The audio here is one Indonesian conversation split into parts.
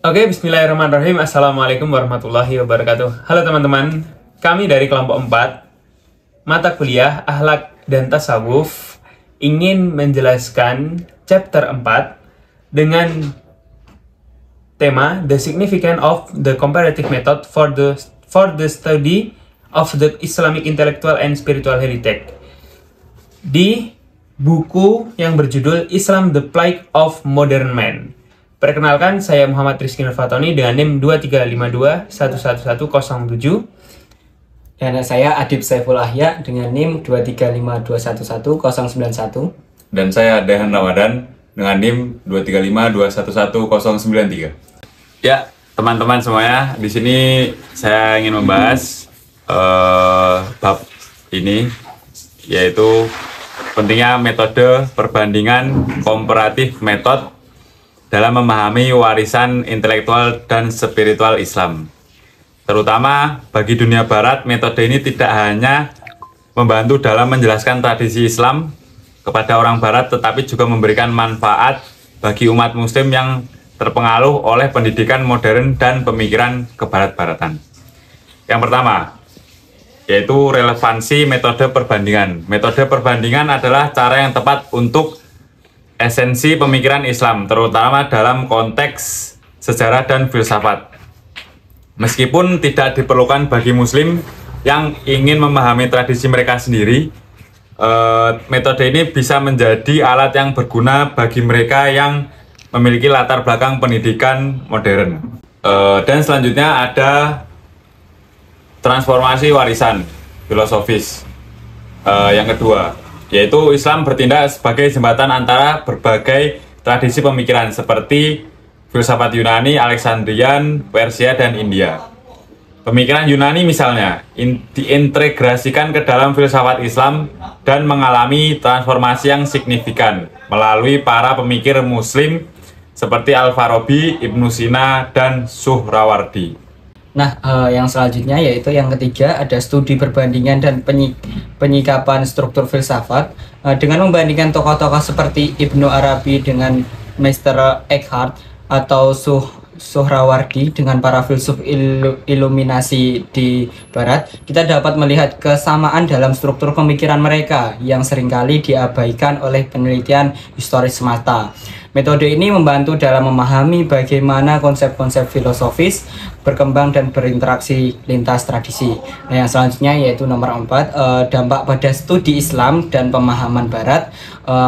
Oke, bismillahirrahmanirrahim. Assalamualaikum warahmatullahi wabarakatuh. Halo teman-teman, kami dari kelompok 4 mata kuliah Akhlak dan Tasawuf ingin menjelaskan chapter 4 dengan tema The Significance of the Comparative Method for the Study of the Islamic Intellectual and Spiritual Heritage di buku yang berjudul Islam the Plight of Modern Man. Perkenalkan, saya Muhammad Rizky Nurfatoni dengan NIM 235211107. Dan saya Adib Saiful Ahya dengan NIM 235211191. Dan saya Dehan Ramadan dengan NIM 235211093. Ya, teman-teman semuanya, di sini saya ingin membahas bab ini, yaitu pentingnya metode perbandingan komparatif metode dalam memahami warisan intelektual dan spiritual Islam. Terutama bagi dunia barat, metode ini tidak hanya membantu dalam menjelaskan tradisi Islam kepada orang barat, tetapi juga memberikan manfaat bagi umat muslim yang terpengaruh oleh pendidikan modern dan pemikiran kebarat-baratan. Yang pertama, yaitu relevansi metode perbandingan. Metode perbandingan adalah cara yang tepat untuk esensi pemikiran Islam, terutama dalam konteks sejarah dan filsafat. Meskipun tidak diperlukan bagi muslim yang ingin memahami tradisi mereka sendiri, metode ini bisa menjadi alat yang berguna bagi mereka yang memiliki latar belakang pendidikan modern. Dan selanjutnya ada transformasi warisan filosofis. Yang kedua, yaitu Islam bertindak sebagai jembatan antara berbagai tradisi pemikiran seperti filsafat Yunani, Alexandrian, Persia, dan India. Pemikiran Yunani misalnya diintegrasikan ke dalam filsafat Islam dan mengalami transformasi yang signifikan melalui para pemikir muslim seperti Al-Farabi, Ibnu Sina, dan Suhrawardi. Nah, yang selanjutnya yaitu yang ketiga, ada studi perbandingan dan penyikapan struktur filsafat dengan membandingkan tokoh-tokoh seperti Ibnu Arabi dengan Meister Eckhart atau Suhrawardi dengan para filsuf iluminasi di barat. Kita dapat melihat kesamaan dalam struktur pemikiran mereka yang seringkali diabaikan oleh penelitian historis semata. Metode ini membantu dalam memahami bagaimana konsep-konsep filosofis berkembang dan berinteraksi lintas tradisi. Nah, yang selanjutnya yaitu nomor 4, dampak pada studi Islam dan pemahaman Barat.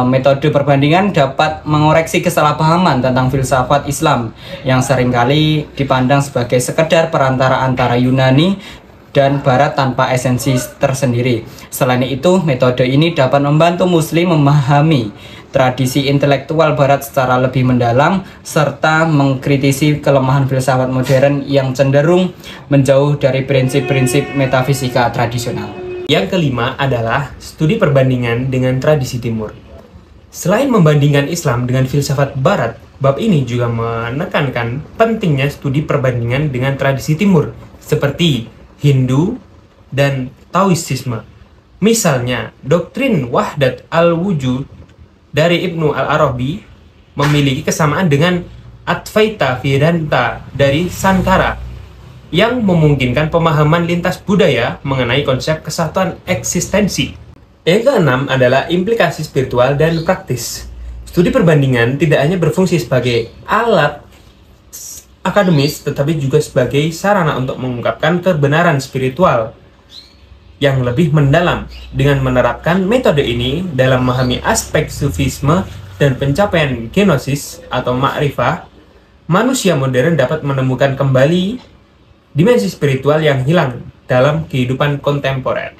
Metode perbandingan dapat mengoreksi kesalahpahaman tentang filsafat Islam yang seringkali dipandang sebagai sekedar perantara antara Yunani dan Barat tanpa esensi tersendiri. Selain itu, metode ini dapat membantu Muslim memahami tradisi intelektual Barat secara lebih mendalam serta mengkritisi kelemahan filsafat modern yang cenderung menjauh dari prinsip-prinsip metafisika tradisional. Yang kelima adalah studi perbandingan dengan tradisi Timur. Selain membandingkan Islam dengan filsafat Barat, bab ini juga menekankan pentingnya studi perbandingan dengan tradisi Timur seperti Hindu dan Taoisme. Misalnya, doktrin Wahdat al-Wujud dari Ibnu al-Arabi memiliki kesamaan dengan Advaita Vedanta dari Sankara yang memungkinkan pemahaman lintas budaya mengenai konsep kesatuan eksistensi. Yang keenam adalah implikasi spiritual dan praktis. Studi perbandingan tidak hanya berfungsi sebagai alat akademis, tetapi juga sebagai sarana untuk mengungkapkan kebenaran spiritual yang lebih mendalam. Dengan menerapkan metode ini dalam memahami aspek sufisme dan pencapaian genosis atau ma'rifah, manusia modern dapat menemukan kembali dimensi spiritual yang hilang dalam kehidupan kontemporer.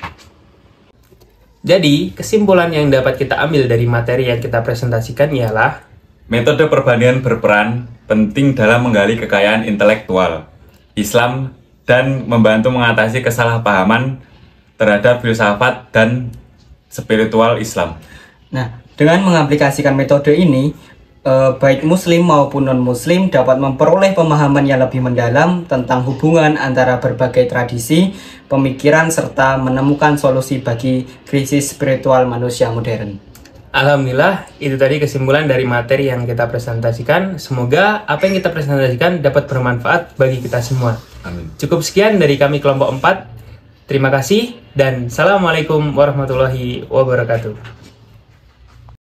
Jadi, kesimpulan yang dapat kita ambil dari materi yang kita presentasikan ialah metode perbandingan berperan penting dalam menggali kekayaan intelektual Islam dan membantu mengatasi kesalahpahaman terhadap filsafat dan spiritual Islam. Nah, dengan mengaplikasikan metode ini, baik muslim maupun non-muslim dapat memperoleh pemahaman yang lebih mendalam tentang hubungan antara berbagai tradisi, pemikiran, serta menemukan solusi bagi krisis spiritual manusia modern. Alhamdulillah, itu tadi kesimpulan dari materi yang kita presentasikan. Semoga apa yang kita presentasikan dapat bermanfaat bagi kita semua. Amin. Cukup sekian dari kami kelompok 4. Terima kasih dan Assalamualaikum warahmatullahi wabarakatuh.